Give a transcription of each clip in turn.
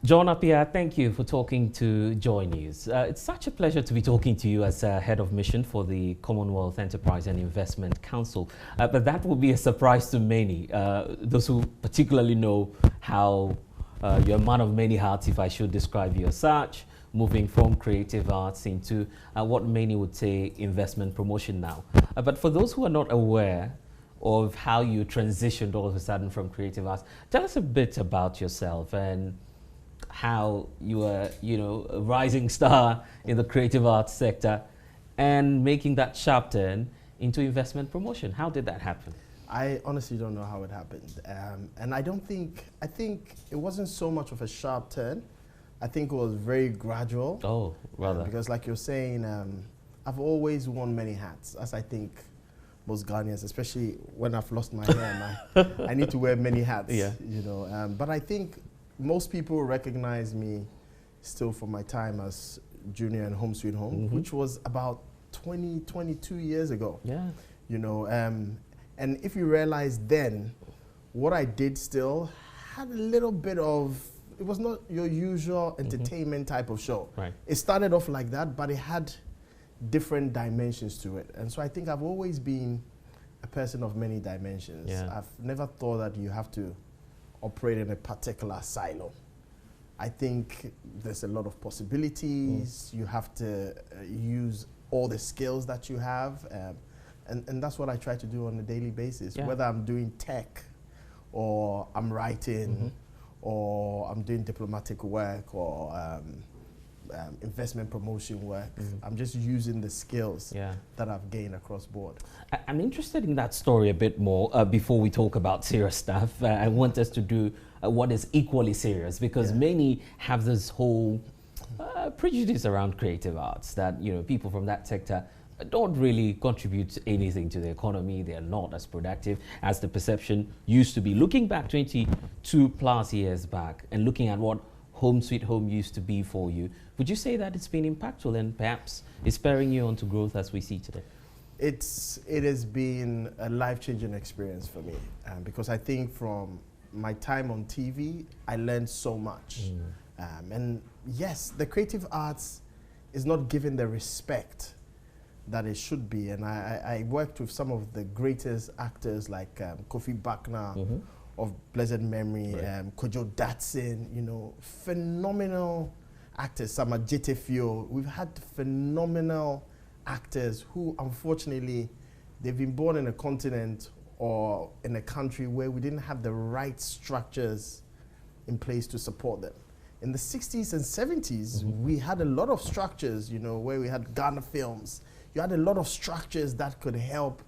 John Appiah, thank you for talking to Joy News. It's such a pleasure to be talking to you as Head of Mission for the Commonwealth Enterprise and Investment Council. But that will be a surprise to many, those who particularly know how you're a man of many hats, if I should describe you as such, moving from creative arts into what many would say investment promotion now. But for those who are not aware of how you transitioned all of a sudden from creative arts, tell us a bit about yourself and how you were, a rising star in the creative arts sector and making that sharp turn into investment promotion. How did that happen? I honestly don't know how it happened. And I think it wasn't so much of a sharp turn. I think it was very gradual. Oh, rather. Because like you're saying, I've always worn many hats, as I think most Ghanaians, especially when I've lost my hair, I need to wear many hats, Yeah. But I think most people recognize me still from my time as junior in Home Sweet Home, which was about 22 years ago. Yeah. And if you realize then, what I did still had a little bit of, it was not your usual entertainment type of show. Right. It started off like that, but it had different dimensions to it. And so I think I've always been a person of many dimensions. Yeah. I've never thought that you have to operate in a particular silo. I think there's a lot of possibilities. You have to use all the skills that you have. And that's what I try to do on a daily basis, whether I'm doing tech or I'm writing or I'm doing diplomatic work or investment promotion work. I'm just using the skills that I've gained across board. I'm interested in that story a bit more before we talk about serious stuff. I want us to do what is equally serious, because many have this whole prejudice around creative arts that people from that sector don't really contribute anything to the economy. They're not as productive as the perception used to be. Looking back 22 plus years back and looking at what Home Sweet Home used to be for you, would you say that it's been impactful and perhaps is spurring you on to growth as we see today? It has been a life-changing experience for me, because I think from my time on TV, I learned so much. And yes, the creative arts is not given the respect that it should be. And I worked with some of the greatest actors like Kofi Bakna, of blessed memory, Kojo Datsun, phenomenal actors, Samajete Fio. We've had phenomenal actors who, unfortunately, they've been born in a continent or in a country where we didn't have the right structures in place to support them. In the 60s and 70s, we had a lot of structures, where we had Ghana Films. You had a lot of structures that could help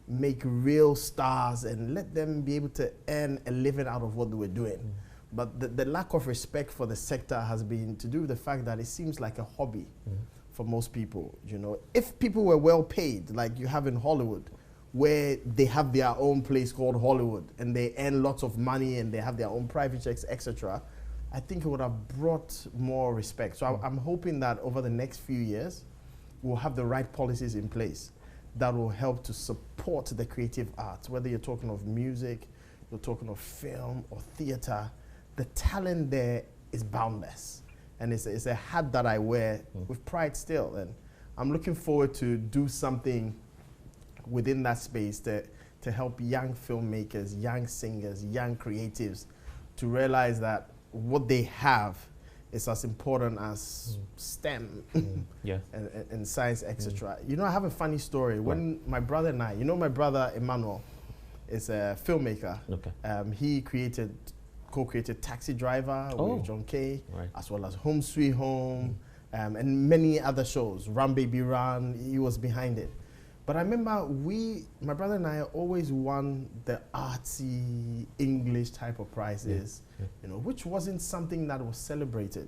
make real stars and let them be able to earn a living out of what they were doing. But the lack of respect for the sector has been to do with the fact that it seems like a hobby for most people. If people were well paid, like you have in Hollywood, where they have their own place called Hollywood and they earn lots of money and they have their own private checks, etc., I think it would have brought more respect. So I'm hoping that over the next few years, we'll have the right policies in place that will help to support the creative arts, whether you're talking of music, you're talking of film or theater. The talent there is boundless. And it's a hat that I wear with pride still. And I'm looking forward to do something within that space to help young filmmakers, young singers, young creatives to realize that what they have is as important as STEM and science, etc. I have a funny story. When my brother and I, my brother Emmanuel is a filmmaker. He co-created Taxi Driver with John Kay, as well as Home Sweet Home, and many other shows. Run Baby Run, he was behind it. But I remember my brother and I always won the artsy English type of prizes, which wasn't something that was celebrated.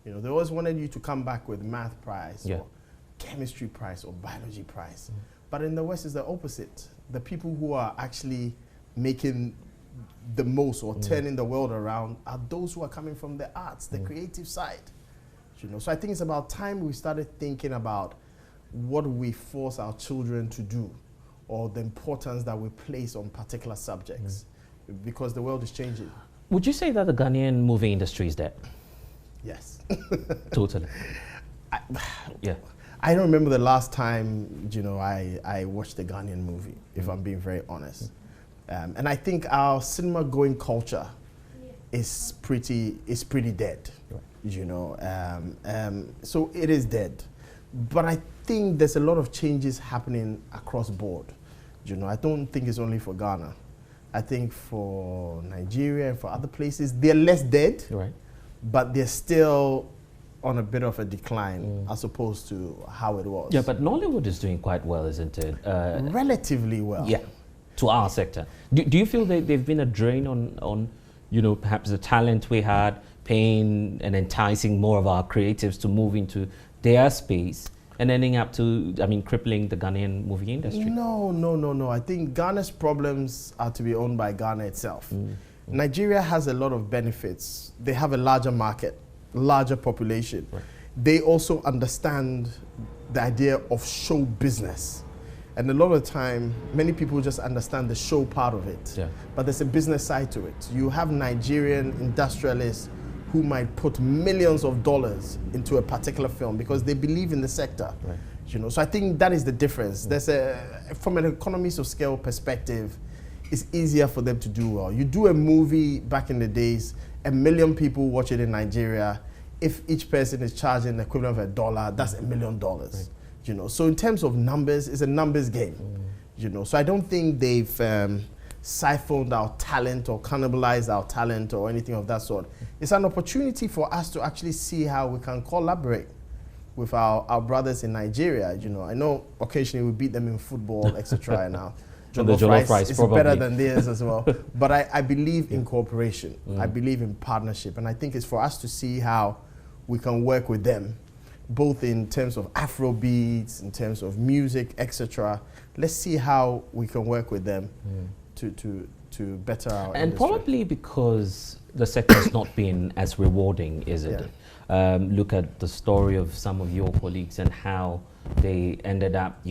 They always wanted you to come back with math prize or chemistry prize or biology prize. But in the West, it's the opposite. The people who are actually making the most or turning the world around are those who are coming from the arts, the creative side. So I think it's about time we started thinking about what we force our children to do or the importance that we place on particular subjects because the world is changing. Would you say that the Ghanaian movie industry is dead? Yes. Totally. Yeah. I don't remember the last time, I watched a Ghanaian movie, if I'm being very honest. And I think our cinema going culture is pretty dead, right. So it is dead. But I think there's a lot of changes happening across board. I don't think it's only for Ghana. I think for Nigeria and for other places, they're less dead, right. but they're still on a bit of a decline as opposed to how it was. Yeah, but Nollywood is doing quite well, isn't it? Relatively well. Yeah, to our sector. Do you feel they've been a drain on perhaps the talent we had, paying and enticing more of our creatives to move into their space and ending up crippling the Ghanaian movie industry? No. I think Ghana's problems are to be owned by Ghana itself. Nigeria has a lot of benefits. They have a larger market, larger population. Right. They also understand the idea of show business. And a lot of the time, many people just understand the show part of it. Yeah. But there's a business side to it. You have Nigerian industrialists who might put millions of dollars into a particular film because they believe in the sector. Right. So I think that is the difference. There's from an economies of scale perspective, it's easier for them to do well. You do a movie back in the days, 1 million people watch it in Nigeria. If each person is charging the equivalent of $1, that's $1 million. Right. So in terms of numbers, it's a numbers game. So I don't think they've siphoned our talent or cannibalized our talent or anything of that sort. It's an opportunity for us to actually see how we can collaborate with our brothers in Nigeria. I know occasionally we beat them in football, etc. Now. Jollof rice is better than theirs as well. But I believe in cooperation. I believe in partnership. And I think it's for us to see how we can work with them, both in terms of Afro beats, in terms of music, etc. Let's see how we can work with them to better our and industry. Probably because the sector has not been as rewarding, isn't it? Look at the story of some of your colleagues and how they ended up,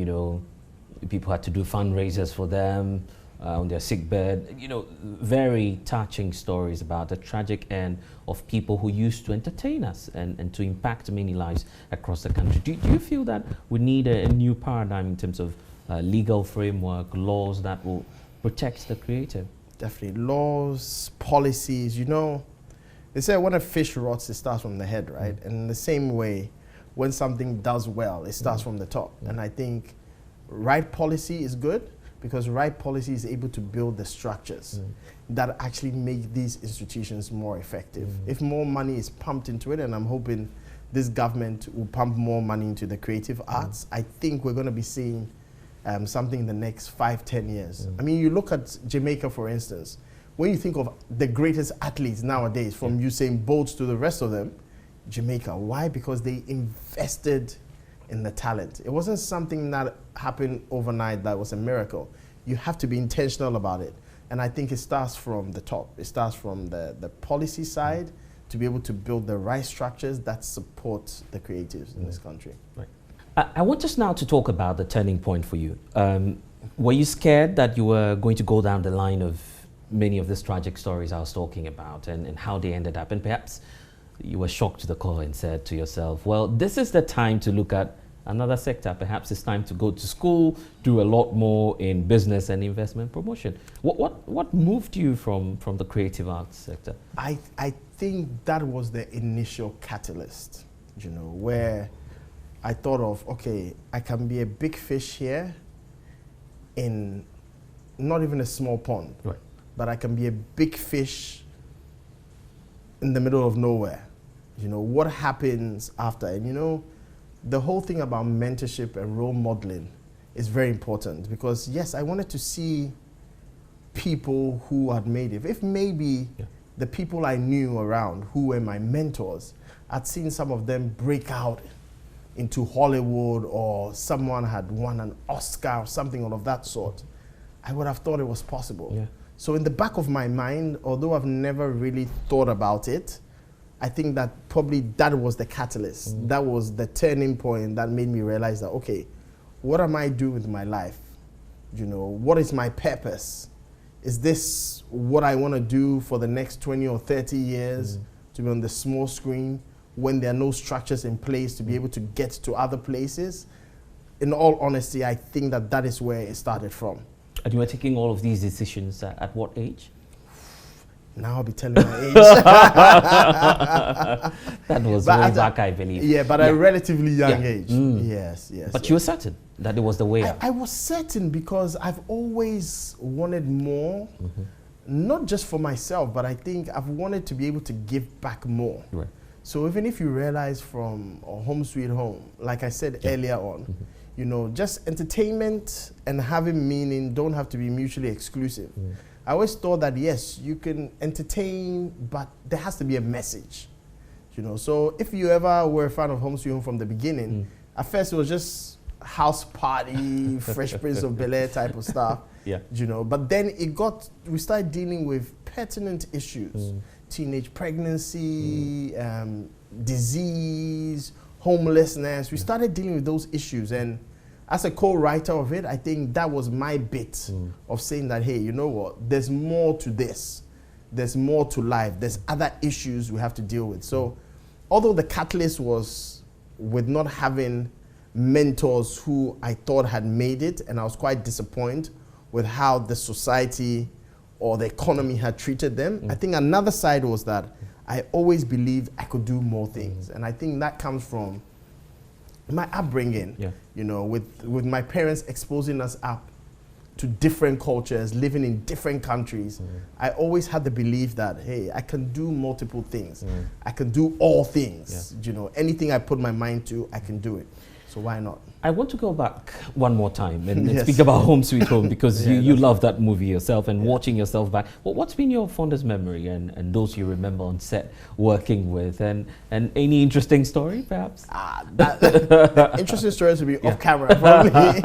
people had to do fundraisers for them on their sick bed. Very touching stories about the tragic end of people who used to entertain us and to impact many lives across the country. Do you feel that we need a new paradigm in terms of legal framework, laws that will protect the creative? Definitely. Laws, policies, they say when a fish rots, it starts from the head, right? And in the same way, when something does well, it starts from the top. And I think right policy is good because right policy is able to build the structures that actually make these institutions more effective. If more money is pumped into it, and I'm hoping this government will pump more money into the creative arts, I think we're going to be seeing something in the next 5-10 years. You look at Jamaica, for instance. When you think of the greatest athletes nowadays, from Usain Bolt to the rest of them, Jamaica. Why? Because they invested in the talent. It wasn't something that happened overnight that was a miracle. You have to be intentional about it. And I think it starts from the top. It starts from the policy side to be able to build the right structures that support the creatives in this country. Right. I want us now to talk about the turning point for you. Were you scared that you were going to go down the line of many of these tragic stories I was talking about and how they ended up? And perhaps you were shocked to the core and said to yourself, well, this is the time to look at another sector. Perhaps it's time to go to school, do a lot more in business and investment promotion. What moved you from the creative arts sector? I think that was the initial catalyst, where I thought of, okay, I can be a big fish here in not even a small pond, right, but I can be a big fish in the middle of nowhere. What happens after? And the whole thing about mentorship and role modeling is very important because, yes, I wanted to see people who had made it. If maybe the people I knew around who were my mentors, I'd seen some of them break out into Hollywood or someone had won an Oscar or something of that sort, I would have thought it was possible. Yeah. So in the back of my mind, although I've never really thought about it, I think that probably that was the catalyst. That was the turning point that made me realize that, okay, what am I doing with my life? What is my purpose? Is this what I want to do for the next 20 or 30 years to be on the small screen? when there are no structures in place to be able to get to other places. In all honesty, I think that is where it started from. And you were taking all of these decisions at what age? Now I'll be telling my age. That was way back, I believe. Yeah, but at a relatively young age. Yes. But you were certain that it was the way up? I was certain because I've always wanted more, not just for myself, but I think I've wanted to be able to give back more. Right. So even if you realize from Home Sweet Home, like I said earlier on, you know, just entertainment and having meaning don't have to be mutually exclusive. I always thought that, yes, you can entertain, but there has to be a message, you know. So if you ever were a fan of Home Sweet Home from the beginning, at first it was just house party, Fresh Prince of Bel-Air type of stuff, you know. But then we started dealing with pertinent issues, teenage pregnancy, disease, homelessness. We started dealing with those issues, and as a co-writer of it, I think that was my bit of saying that, hey, you know what, there's more to this. There's more to life. There's other issues we have to deal with. So although the catalyst was with not having mentors who I thought had made it, and I was quite disappointed with how the society or the economy had treated them, I think another side was that I always believed I could do more things. And I think that comes from my upbringing, you know, with my parents exposing us up to different cultures, living in different countries. I always had the belief that, hey, I can do multiple things. I can do all things. You know, anything I put my mind to, I can do it. So why not? I want to go back one more time and speak about Home Sweet Home, because you love that movie yourself, and watching yourself back. Well, what's been your fondest memory and those you remember on set working with, and any interesting story perhaps? Interesting stories to be off camera probably.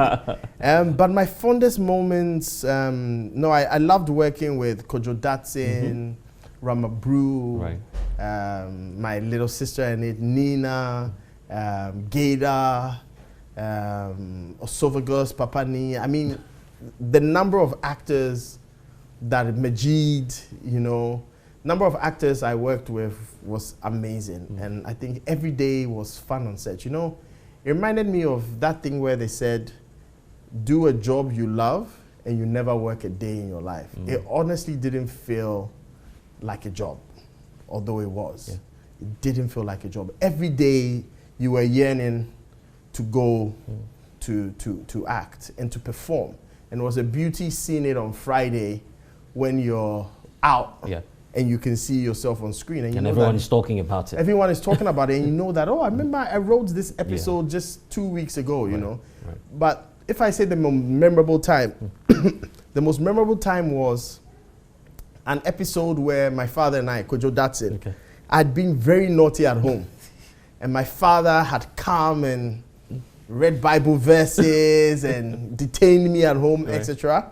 But my fondest moments, I loved working with Kojo Datsun, Rama Brew, my little sister in it, Nina, Gaida, Osophagus, Papani. I mean, the number of actors that Majid, you know, number of actors I worked with was amazing. And I think every day was fun on set. You know, it reminded me of that thing where they said, do a job you love and you never work a day in your life. It honestly didn't feel like a job, although it was. It didn't feel like a job. Every day you were yearning to go to act and to perform. And it was a beauty seeing it on Friday when you're out and you can see yourself on screen. And everyone is talking about it. Everyone is talking about it, and you know that, oh, I remember I wrote this episode just 2 weeks ago, you know. But if I say the most memorable time, the most memorable time was an episode where my father and I, Kojo Datsun, I'd been very naughty at home. And my father had come and read Bible verses and detained me at home, etc.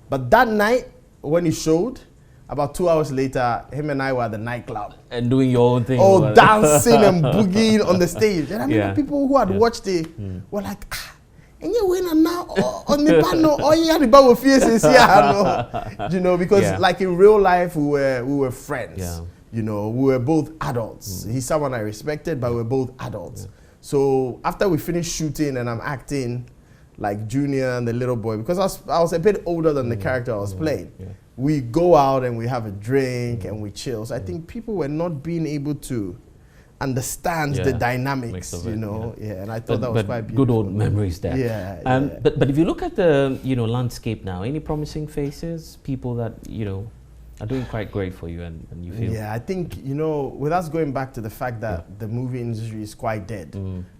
But that night, when he showed, about 2 hours later, him and I were at the nightclub. And doing your own thing. Oh, dancing and boogieing on the stage. And I mean, the people who had watched it were like, and you win now on the panel, or you had the Bible faces here, you know, because like in real life, we were friends. You know, we were both adults. He's someone I respected, but we're both adults. So after we finished shooting and I'm acting like Junior and the little boy, because I was a bit older than the character I was playing, we go out and we have a drink and we chill. So I think people were not being able to understand the dynamics, you know. And I thought that was quite beautiful. Good old memories there. But if you look at the landscape now, any promising faces, people that are doing quite great for you, and you feel? Yeah, I think, with us going back to the fact that the movie industry is quite dead,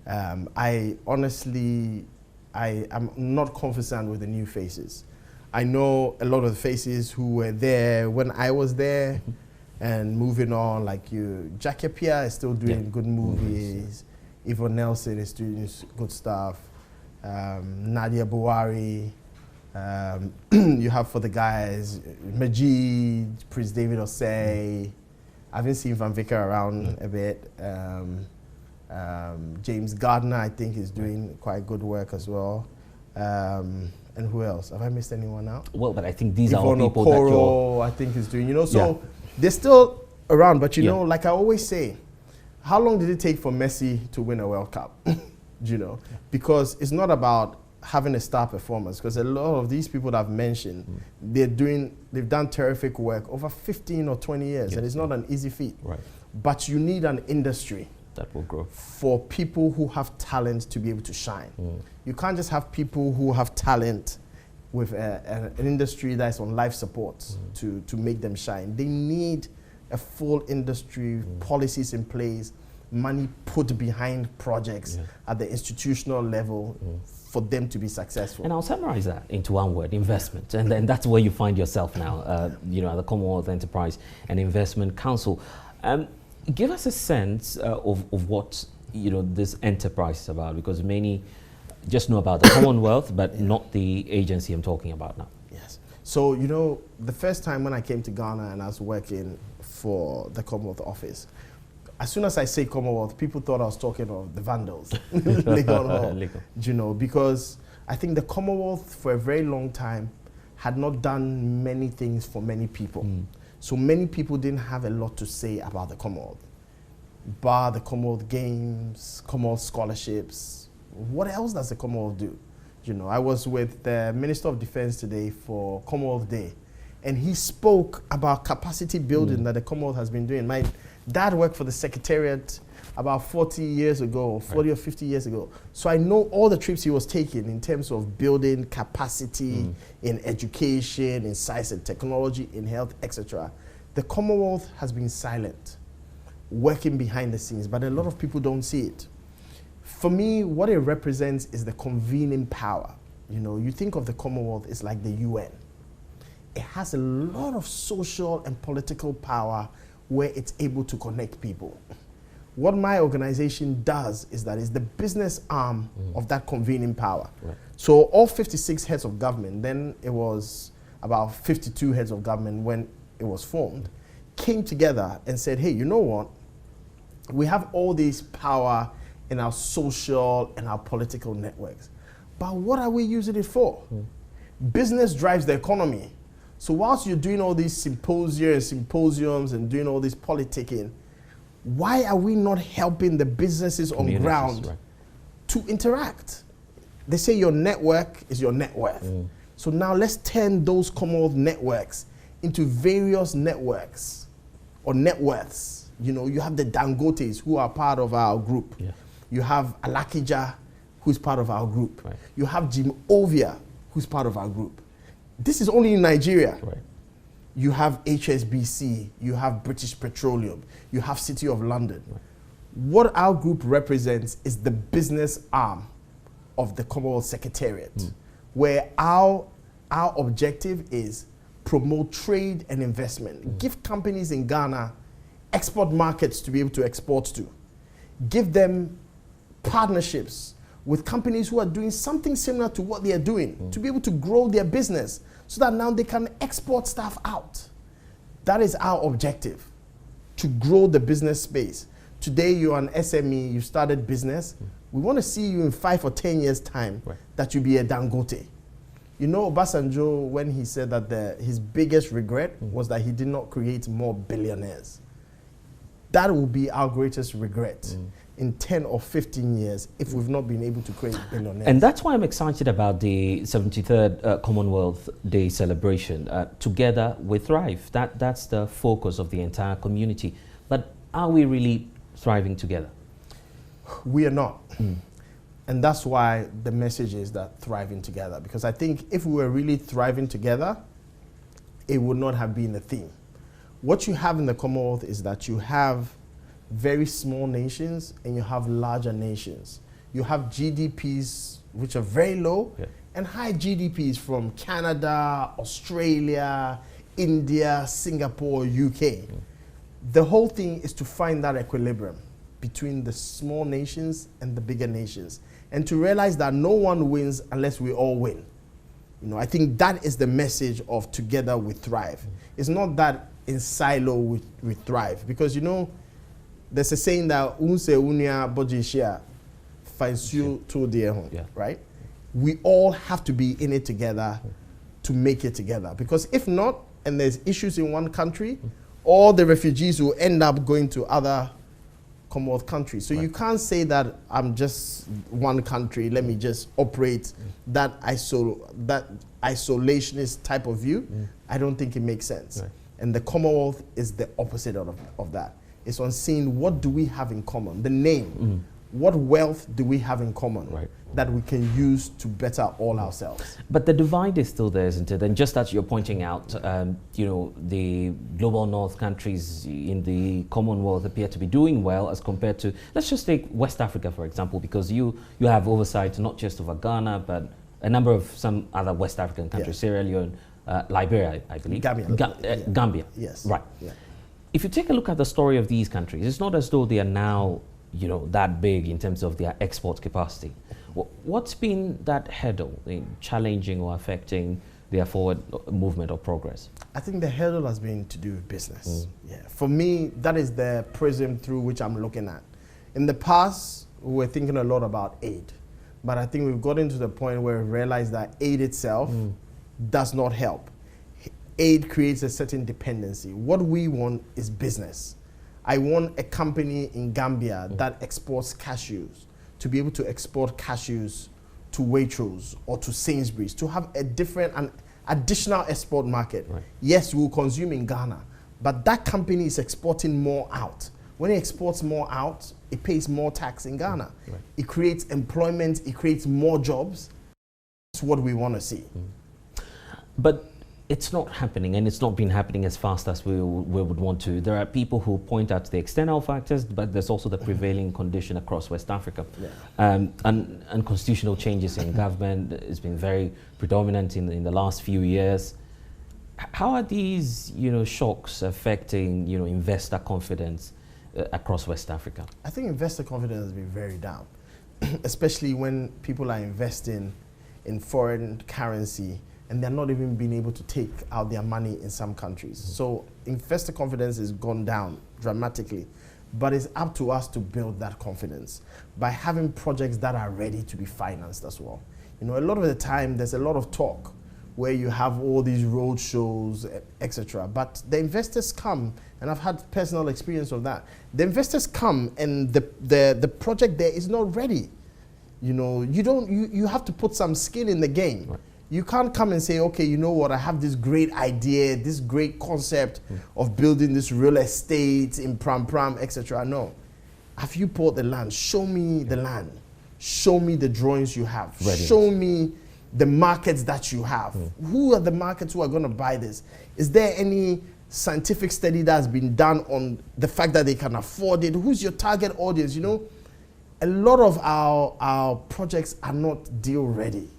I honestly, I am not confident with the new faces. I know a lot of the faces who were there when I was there, and moving on, like you, Jackie Pia is still doing good movies, Yvonne Nelson is doing good stuff, Nadia Buhari, you have for the guys, Majid, Prince David Osei. I haven't seen Van Vicker around a bit. James Gardner, I think, is doing quite good work as well. And who else? Have I missed anyone out? Well, but I think these Yvonne are all people Okoro, I think is doing, so they're still around. But like I always say, how long did it take for Messi to win a World Cup? You know, because it's not about having a star performance, because a lot of these people that I've mentioned, they've done terrific work over 15 or 20 years, and it's not an easy feat. Right. But you need an industry that will grow for people who have talent to be able to shine. You can't just have people who have talent with an industry that's on life support to make them shine. They need a full industry, policies in place, money put behind projects at the institutional level for them to be successful. And I'll summarize that into one word: investment. And then that's where you find yourself now, you know, at the Commonwealth Enterprise and Investment Council. Give us a sense of what, you know, this enterprise is about, because many just know about the Commonwealth, but not the agency I'm talking about now. Yes. So, you know, the first time when I came to Ghana and I was working for the Commonwealth office, as soon as I say Commonwealth, people thought I was talking of the Vandals, Legal, you know, because I think the Commonwealth for a very long time had not done many things for many people. So many people didn't have a lot to say about the Commonwealth. Bar the Commonwealth Games, Commonwealth scholarships. What else does the Commonwealth do? You know, I was with the Minister of Defense today for Commonwealth Day, and he spoke about capacity building that the Commonwealth has been doing. My dad worked for the Secretariat about 40 years ago, 40 or 50 years ago. So I know all the trips he was taking in terms of building capacity in education, in science and technology, in health, etc. The Commonwealth has been silent, working behind the scenes, but a lot of people don't see it. For me, what it represents is the convening power. You know, you think of the Commonwealth, it's like the UN. It has a lot of social and political power where it's able to connect people. What my organization does is that it's the business arm of that convening power. Right. So all 56 heads of government, then it was about 52 heads of government when it was formed, came together and said, hey, you know what? We have all this power in our social and our political networks, but what are we using it for? Business drives the economy. So whilst you're doing all these symposiums and doing all this politicking, why are we not helping the businesses on ground to interact? They say your network is your net worth. So now let's turn those Commonwealth networks into various networks or net worths. You know, you have the Dangotes who are part of our group. You have Alakija, who's part of our group. You have Jim Ovia, who's part of our group. This is only in Nigeria. You have HSBC, you have British Petroleum, you have City of London. What our group represents is the business arm of the Commonwealth Secretariat, where our objective is promote trade and investment, give companies in Ghana export markets to be able to export to, give them partnerships with companies who are doing something similar to what they are doing to be able to grow their business so that now they can export stuff out. That is our objective, to grow the business space. Today you're an SME, you started business. We want to see you in 5 or 10 years time that you be a Dangote. You know, Obasanjo, when he said that his biggest regret was that he did not create more billionaires. That will be our greatest regret in 10 or 15 years if we've not been able to create billionaires. And that's why I'm excited about the 73rd Commonwealth Day celebration, Together We Thrive. That's the focus of the entire community. But are we really thriving together? We are not. And that's why the message is that thriving together. Because I think if we were really thriving together, it would not have been a theme. What you have in the Commonwealth is that you have very small nations and you have larger nations. You have GDPs which are very low and high GDPs from Canada, Australia, India, Singapore, UK. The whole thing is to find that equilibrium between the small nations and the bigger nations, and to realize that no one wins unless we all win. You know, I think that is the message of Together We Thrive. It's not that in silo we thrive, because you know, there's a saying that unse unia bojishia fansu to dear home, right? We all have to be in it together to make it together, because if not, and there's issues in one country, all the refugees will end up going to other Commonwealth countries. So you can't say that I'm just one country, let me just operate that isolationist type of view. I don't think it makes sense. And the Commonwealth is the opposite of that. It's on seeing what do we have in common, the name. What wealth do we have in common that we can use to better all ourselves? But the divide is still there, isn't it? And just as you're pointing out, you know, the global north countries in the Commonwealth appear to be doing well as compared to, let's just take West Africa, for example, because you have oversight not just over Ghana, but a number of some other West African countries, Sierra Leone, Liberia, I believe. Gambia. Yes. Right. If you take a look at the story of these countries, it's not as though they are now, you know, that big in terms of their export capacity. What's been that hurdle in challenging or affecting their forward movement or progress? I think the hurdle has been to do with business. For me, that is the prism through which I'm looking at. In the past, we were thinking a lot about aid, but I think we've gotten to the point where we realize that aid itself does not help. Aid creates a certain dependency. What we want is business. I want a company in Gambia that exports cashews to be able to export cashews to Waitrose or to Sainsbury's, to have a different and additional export market. Yes, we'll consume in Ghana, but that company is exporting more out. When it exports more out, it pays more tax in Ghana. It creates employment, it creates more jobs. That's what we want to see. But it's not happening, and it's not been happening as fast as we would want to. There are people who point out the external factors, but there's also the prevailing condition across West Africa. And constitutional changes in government has been very predominant in the last few years. How are these, you know, shocks affecting, you know, investor confidence across West Africa? I think investor confidence has been very down, especially when people are investing in foreign currency and they're not even being able to take out their money in some countries. So investor confidence has gone down dramatically, but it's up to us to build that confidence by having projects that are ready to be financed as well. You know, a lot of the time there's a lot of talk where you have all these road shows, etc. But the investors come, and I've had personal experience of that. The investors come and the project there is not ready. You know, you have to put some skin in the game. You can't come and say, okay, you know what, I have this great idea, this great concept of building this real estate in Pram, etc. No. Have you bought the land? Show me the land. Show me the drawings you have. Show me the markets that you have. Who are the markets who are going to buy this? Is there any scientific study that has been done on the fact that they can afford it? Who's your target audience? You know, a lot of our projects are not deal ready.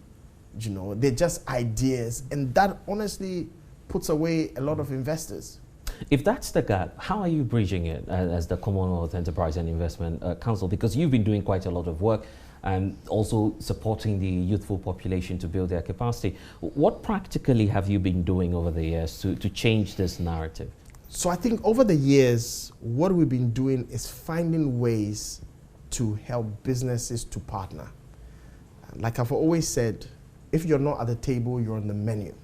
You know, they're just ideas, and that honestly puts away a lot of investors. If that's the gap, how are you bridging it as the Commonwealth Enterprise and Investment Council? Because you've been doing quite a lot of work and also supporting the youthful population to build their capacity. What practically have you been doing over the years to change this narrative? So I think over the years, what we've been doing is finding ways to help businesses to partner. Like I've always said, if you're not at the table, you're on the menu.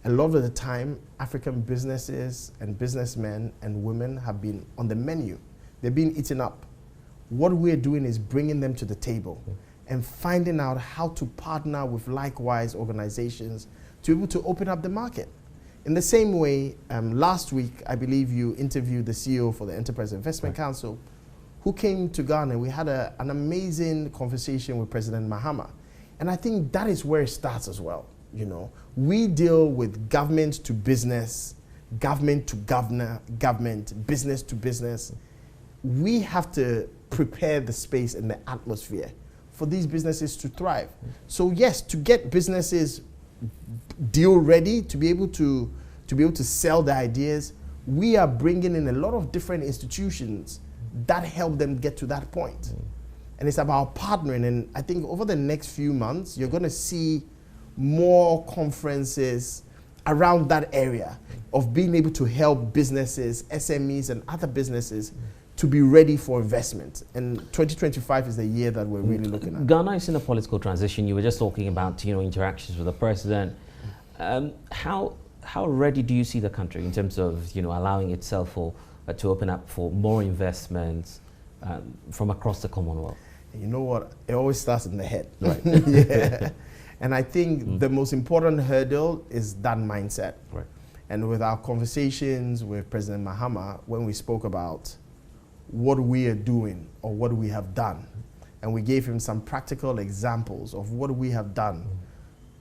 A lot of the time, African businesses and businessmen and women have been on the menu. They're being eaten up. What we're doing is bringing them to the table and finding out how to partner with likewise organizations to be able to open up the market. In the same way, last week, I believe you interviewed the CEO for the Enterprise Investment Council, who came to Ghana. We had an amazing conversation with President Mahama. And I think that is where it starts as well. You know, we deal with government to business, government to government, business to business. We have to prepare the space and the atmosphere for these businesses to thrive. So yes, to get businesses deal ready, to be able to sell the ideas, we are bringing in a lot of different institutions that help them get to that point. And it's about partnering, and I think over the next few months, you're going to see more conferences around that area of being able to help businesses, SMEs, and other businesses to be ready for investment. And 2025 is the year that we're really looking at. Ghana is in a political transition. You were just talking about, you know, interactions with the president. How ready do you see the country in terms of, you know, allowing itself to open up for more investments? from across the Commonwealth? You know what? It always starts in the head. Right. Yeah. And I think the most important hurdle is that mindset. Right. And with our conversations with President Mahama, when we spoke about what we are doing or what we have done, and we gave him some practical examples of what we have done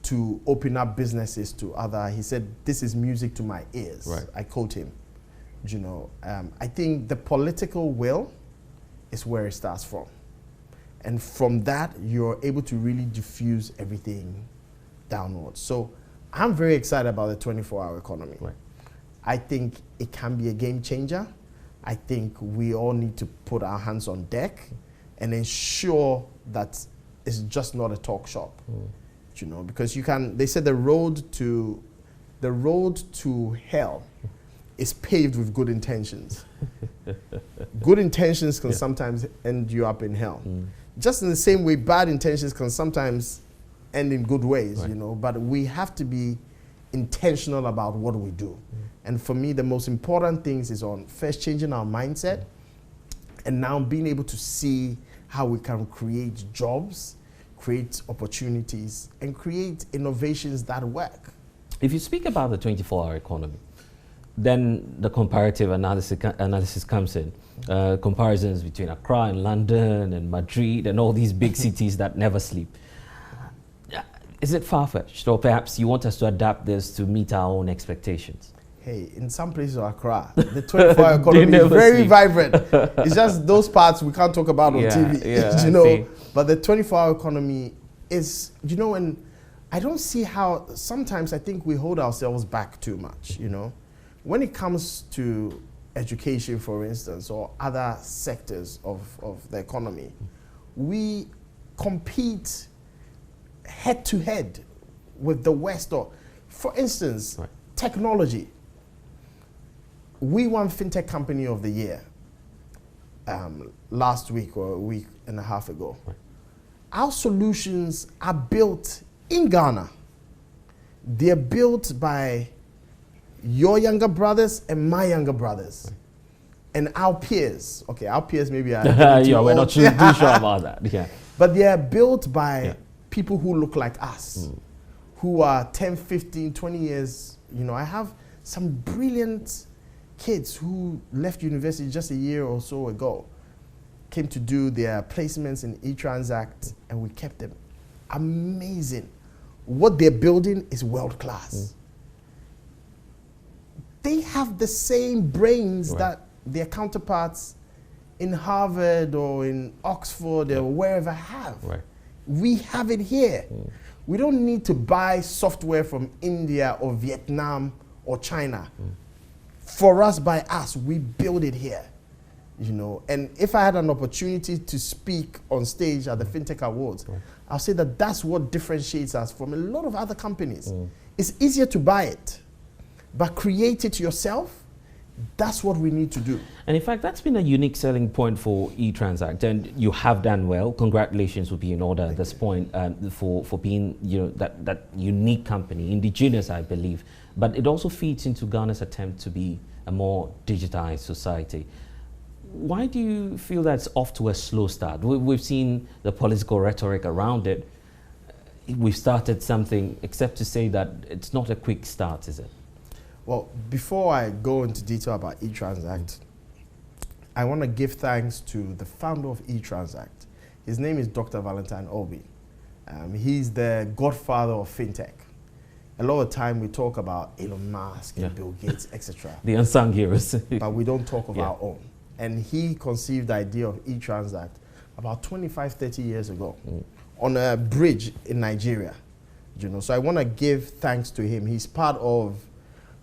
to open up businesses to other, he said, this is music to my ears. Right. I quote him. You know, I think the political will is where it starts from. And from that, you're able to really diffuse everything downwards. So I'm very excited about the 24-hour economy. Right. I think it can be a game changer. I think we all need to put our hands on deck and ensure that it's just not a talk shop. You know, because you can, they said the road to hell is paved with good intentions. Good intentions can sometimes end you up in hell. Just in the same way, bad intentions can sometimes end in good ways, you know, but we have to be intentional about what we do. And for me, the most important things is on first changing our mindset and now being able to see how we can create jobs, create opportunities, and create innovations that work. If you speak about the 24-hour economy, then the comparative analysis comes in. Comparisons between Accra and London and Madrid and all these big cities that never sleep. Is it far-fetched, or perhaps you want us to adapt this to meet our own expectations? Hey, in some places of Accra, the 24-hour economy is very vibrant. It's just those parts we can't talk about on TV, you know. But the 24-hour economy is, you know, and I don't see how, sometimes I think we hold ourselves back too much, you know. When it comes to education, for instance, or other sectors of the economy, we compete head to head with the West. Or, for instance, technology. We won FinTech Company of the Year last week or a week and a half ago. Our solutions are built in Ghana. They're built by your younger brothers and my younger brothers. And our peers. Okay, our peers maybe are yeah, we're not too sure about that. Yeah. But they are built by people who look like us, who are 10, 15, 20 years. You know, I have some brilliant kids who left university just a year or so ago, came to do their placements in eTransact, and we kept them. Amazing. What they're building is world class. They have the same brains that their counterparts in Harvard or in Oxford or wherever have. We have it here. We don't need to buy software from India or Vietnam or China. For us, by us, we build it here. You know, and if I had an opportunity to speak on stage at the FinTech Awards, I'll say that that's what differentiates us from a lot of other companies. It's easier to buy it, but create it yourself. That's what we need to do. And in fact, that's been a unique selling point for eTransact, and you have done well. Congratulations would be in order at this point for being, you know, that unique company, indigenous, I believe. But it also feeds into Ghana's attempt to be a more digitized society. Why do you feel that's off to a slow start? We've seen the political rhetoric around it. We've started something, except to say that it's not a quick start, is it? Well, before I go into detail about eTransact, I want to give thanks to the founder of eTransact. His name is Dr. Valentine Obi. He's the godfather of FinTech. A lot of time we talk about Elon Musk and Bill Gates, etc. The unsung heroes. But we don't talk of our own. And he conceived the idea of eTransact about 25, 30 years ago on a bridge in Nigeria. You know, so I want to give thanks to him. He's part of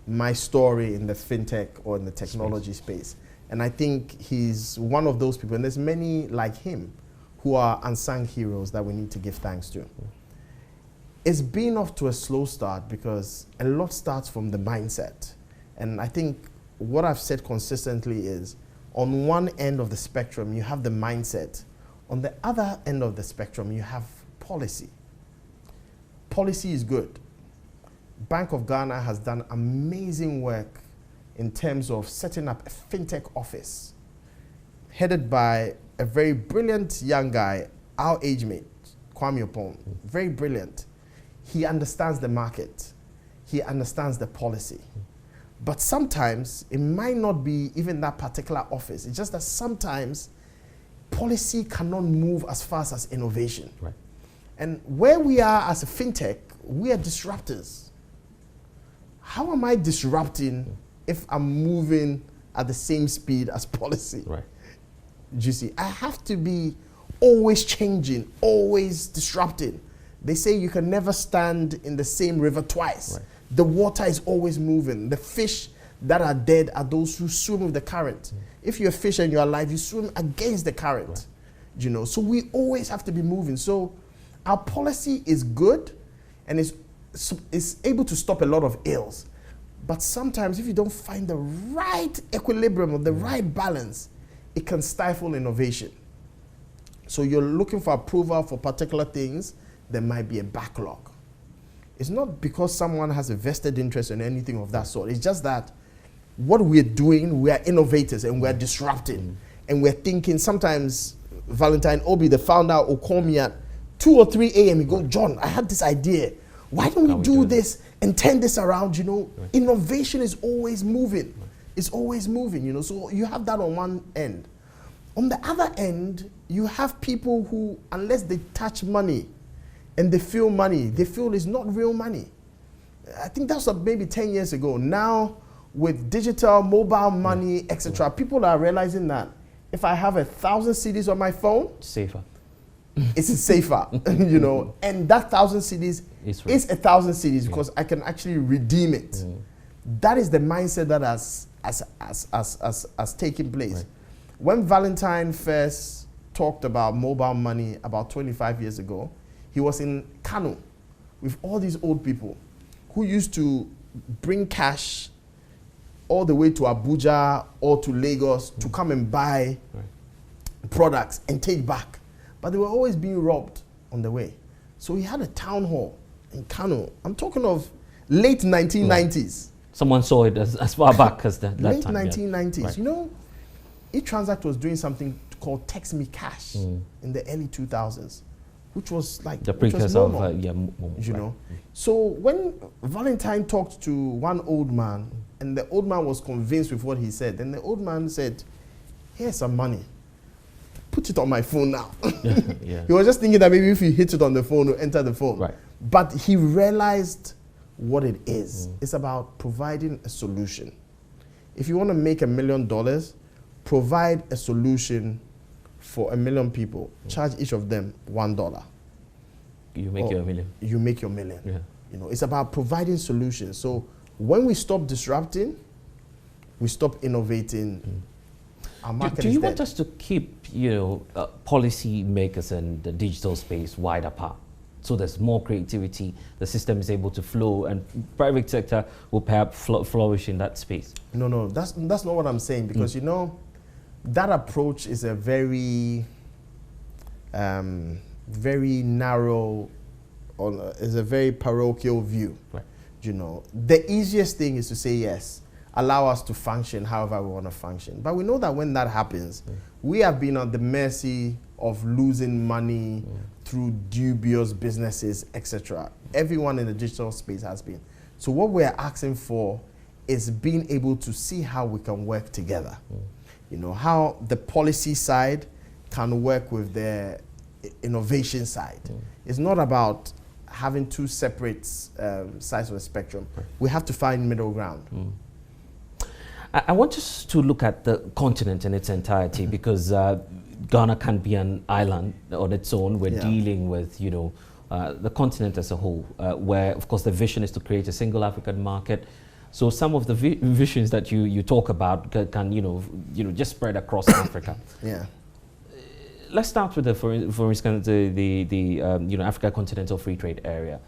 my story in the FinTech or in the technology space. And I think he's one of those people, and there's many like him who are unsung heroes that we need to give thanks to. It's been off to a slow start because a lot starts from the mindset. And I think what I've said consistently is, on one end of the spectrum, you have the mindset. On the other end of the spectrum, you have policy. Policy is good. Bank of Ghana has done amazing work in terms of setting up a FinTech office headed by a very brilliant young guy, our age mate, Kwame Opon, very brilliant. He understands the market. He understands the policy. But sometimes it might not be even that particular office. It's just that sometimes policy cannot move as fast as innovation. Right. And where we are as a fintech, we are disruptors. How am I disrupting if I'm moving at the same speed as policy? Right. Do you see? I have to be always changing, always disrupting. They say you can never stand in the same river twice. Right. The water is always moving. The fish that are dead are those who swim with the current. If you're a fish and you're alive, you swim against the current. Right. You know, so we always have to be moving. So our policy is good and is able to stop a lot of ills. But sometimes if you don't find the right equilibrium or the right balance, it can stifle innovation. So you're looking for approval for particular things, there might be a backlog. It's not because someone has a vested interest in anything of that sort. It's just that what we're doing, we are innovators and we're disrupting. And we're thinking, sometimes Valentine Obi, the founder, will call me at 2 or 3 a.m. He go, John, I had this idea. Why don't we do this and turn this around? You know, innovation is always moving. It's always moving, you know. So you have that on one end. On the other end, you have people who, unless they touch money and they feel money, they feel it's not real money. I think that's maybe 10 years ago. Now, with digital, mobile money, etc., people are realizing that if I have 1,000 CDs on my phone, safer. It's safer, you know, and that 1,000 CDs is 1,000 CDs because I can actually redeem it. That is the mindset that has taken place. Right. When Valentine first talked about mobile money about 25 years ago, he was in Kano with all these old people who used to bring cash all the way to Abuja or to Lagos to come and buy products and take back. But they were always being robbed on the way. So he had a town hall in Kano. I'm talking of late 1990s. Someone saw it as far back as that late time. Late 1990s. Yeah. Right. You know, eTransact was doing something called Text Me Cash in the early 2000s, which was like the precursor of you know. So when Valentine talked to one old man, and the old man was convinced with what he said, then the old man said, "Here's some money. Put it on my phone now." Yeah. He was just thinking that maybe if he hit it on the phone, it will enter the phone. Right. But he realized what it is. It's about providing a solution. If you want to make $1 million, provide a solution for 1 million people. Charge each of them $1. You make your $1 million. You make your $1 million. Yeah. You know, it's about providing solutions. So when we stop disrupting, we stop innovating. Our market do is you dead. want us to keep, you know, policy makers and the digital space wide apart? So there's more creativity, the system is able to flow, and private sector will perhaps flourish in that space. No, that's not what I'm saying, because you know, that approach is a very, very narrow, is a very parochial view. Right. You know, the easiest thing is to say yes, allow us to function however we want to function. But we know that when that happens, we have been on the mercy of losing money through dubious businesses, etc. Everyone in the digital space has been. So what we're asking for is being able to see how we can work together. You know, how the policy side can work with the innovation side. It's not about having two separate sides of the spectrum. We have to find middle ground. I want us to look at the continent in its entirety, because Ghana can't be an island on its own. We're dealing with, you know, the continent as a whole, where, of course, the vision is to create a single African market. So some of the visions that you talk about can you know just spread across Africa. Yeah. Let's start with for instance the you know, Africa Continental Free Trade Area,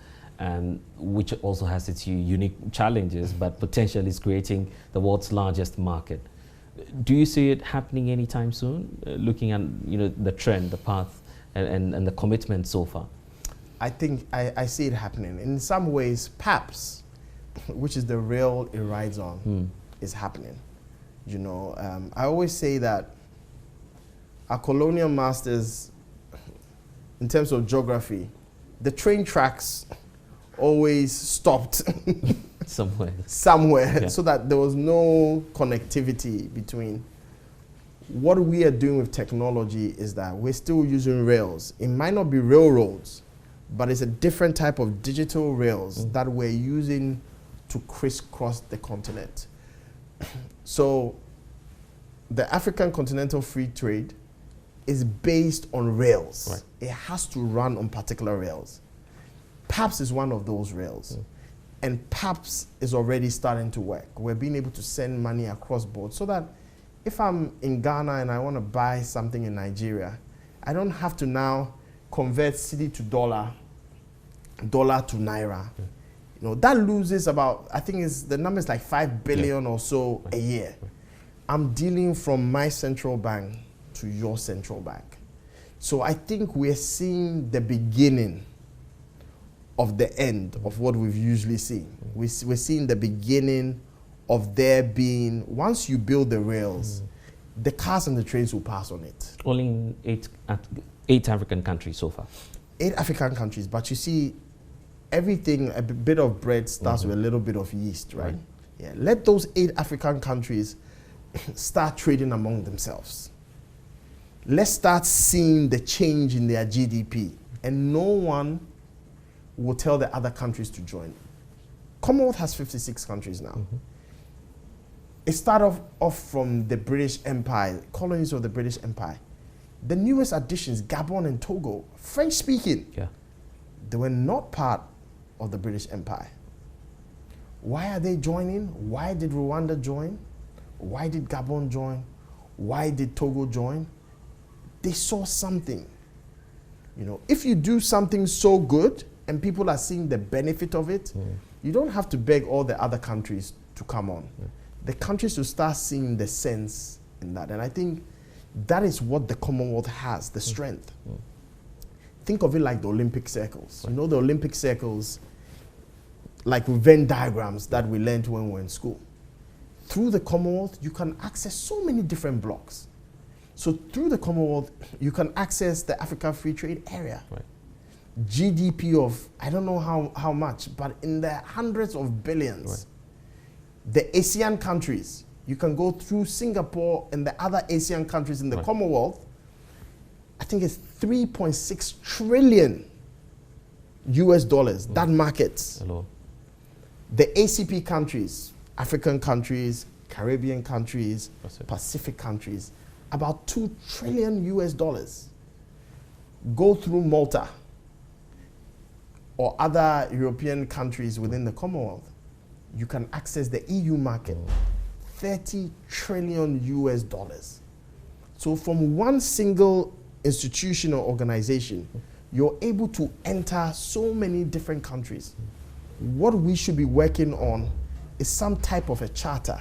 which also has its unique challenges, but potentially is creating the world's largest market. Do you see it happening anytime soon? Looking at, you know, the trend, the path, and the commitment so far. I think I see it happening. In some ways, PAPS, which is the rail it rides on, is happening. You know, I always say that our colonial masters, in terms of geography, the train tracks always stopped somewhere, so that there was no connectivity between. What we are doing with technology is that we're still using rails. It might not be railroads, but it's a different type of digital rails that we're using to crisscross the continent. So the African Continental Free Trade is based on rails. Right. It has to run on particular rails. PAPS is one of those rails. And PAPS is already starting to work. We're being able to send money across board so that if I'm in Ghana and I want to buy something in Nigeria, I don't have to now convert cedi to dollar to naira. You know, that loses about, I think the number is like 5 billion or so a year. I'm dealing from my central bank to your central bank. So I think we're seeing the beginning of the end of what we've usually seen. We're seeing the beginning of there being, once you build the rails, the cars and the trains will pass on it. Only in eight African countries so far. 8 African countries, but you see, everything, a bit of bread starts with a little bit of yeast, right? Yeah, let those 8 African countries start trading among themselves. Let's start seeing the change in their GDP, and no one will tell the other countries to join. Commonwealth has 56 countries now. It started off from the British Empire, colonies of the British Empire. The newest additions, Gabon and Togo, French speaking, they were not part of the British Empire. Why are they joining? Why did Rwanda join? Why did Gabon join? Why did Togo join? They saw something. You know, if you do something so good and people are seeing the benefit of it, you don't have to beg all the other countries to come on. The countries will start seeing the sense in that. And I think that is what the Commonwealth has, the strength. Think of it like the Olympic circles. You know, the Olympic circles, like Venn diagrams that we learned when we were in school. Through the Commonwealth, you can access so many different blocks. So through the Commonwealth, you can access the Africa Free Trade Area. GDP of, I don't know how much, but in the hundreds of billions. The ASEAN countries, you can go through Singapore and the other ASEAN countries in the Commonwealth. I think it's 3.6 trillion US dollars, that market. The ACP countries, African countries, Caribbean countries, Pacific countries, about 2 trillion US dollars. Go through Malta or other European countries within the Commonwealth. You can access the EU market, 30 trillion US dollars. So from one single institution or organization, you're able to enter so many different countries. What we should be working on is some type of a charter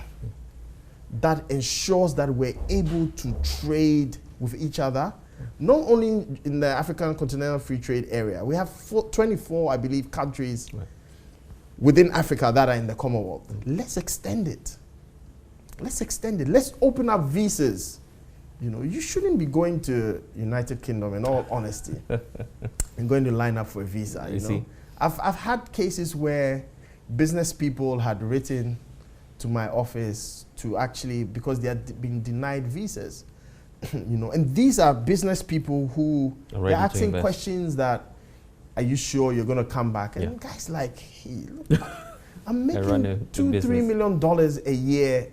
that ensures that we're able to trade with each other, not only in the African Continental Free Trade Area. We have 24, I believe, countries within Africa that are in the Commonwealth. Let's extend it. Let's extend it. Let's open up visas. You know, you shouldn't be going to United Kingdom, in all honesty, and going to line up for a visa. You know, I've had cases where business people had written to my office to actually, because they had been denied visas. You know, and these are business people who they're asking questions that, are you sure you're going to come back? And guys like, hey, look, I'm making $2-3 million a year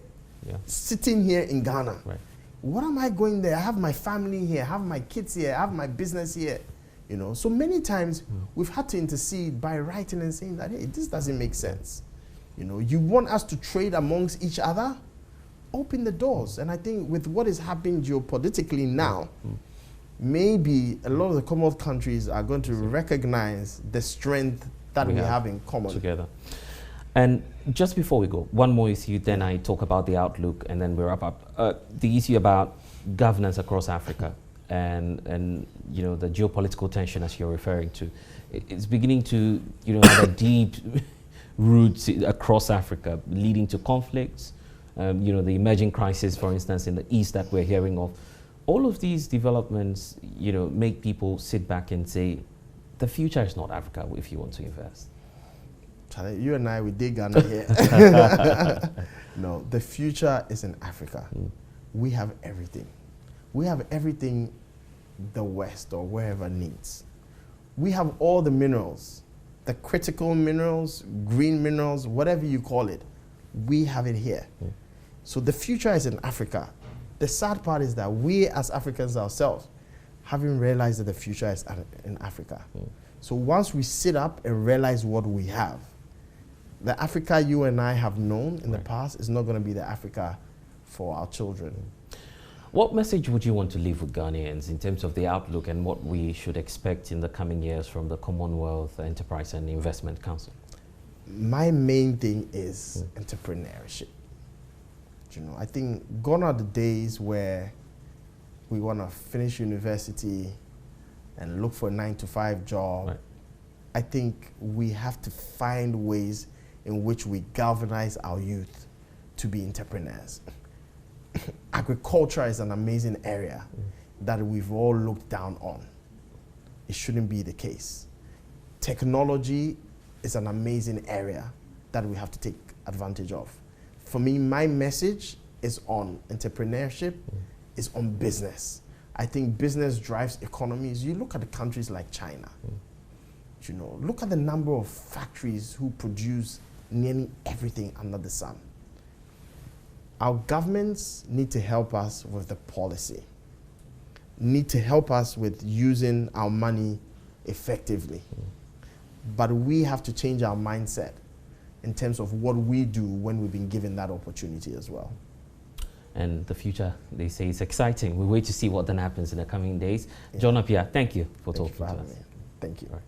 sitting here in Ghana. What am I going there? I have my family here, I have my kids here, I have my business here. You know, so many times we've had to intercede by writing and saying that, hey, this doesn't make sense. You know, you want us to trade amongst each other? Open the doors. And I think with what is happening geopolitically now, maybe a lot of the Commonwealth countries are going to recognize the strength that we have in common. Together. And just before we go, one more issue, then I talk about the outlook, and then we wrap up. The issue about governance across Africa and you know, the geopolitical tension, as you're referring to. It's beginning to, you know, have a deep roots across Africa, leading to conflicts. You know, the emerging crisis, for instance, in the East that we're hearing of. all of these developments, you know, make people sit back and say, the future is not Africa if you want to invest. Charlie, you and I, we dig Ghana here. No, the future is in Africa. We have everything. We have everything the West or wherever needs. We have all the minerals, the critical minerals, green minerals, whatever you call it. We have it here. So the future is in Africa. The sad part is that we as Africans ourselves haven't realized that the future is in Africa. So once we sit up and realize what we have, the Africa you and I have known in the past is not going to be the Africa for our children. What message would you want to leave with Ghanaians in terms of the outlook and what we should expect in the coming years from the Commonwealth Enterprise and Investment Council? My main thing is entrepreneurship. You know, I think gone are the days where we want to finish university and look for a 9-to-5 job. Right. I think we have to find ways in which we galvanize our youth to be entrepreneurs. Agriculture is an amazing area that we've all looked down on. It shouldn't be the case. Technology is an amazing area that we have to take advantage of. For me, my message is on entrepreneurship, is on business. I think business drives economies. You look at the countries like China. You know, look at the number of factories who produce nearly everything under the sun. Our governments need to help us with the policy, need to help us with using our money effectively. But we have to change our mindset in terms of what we do when we've been given that opportunity as well. And the future, they say, is exciting. We wait to see what then happens in the coming days. John Appiah, thank you for talking to us. Thank you. All right.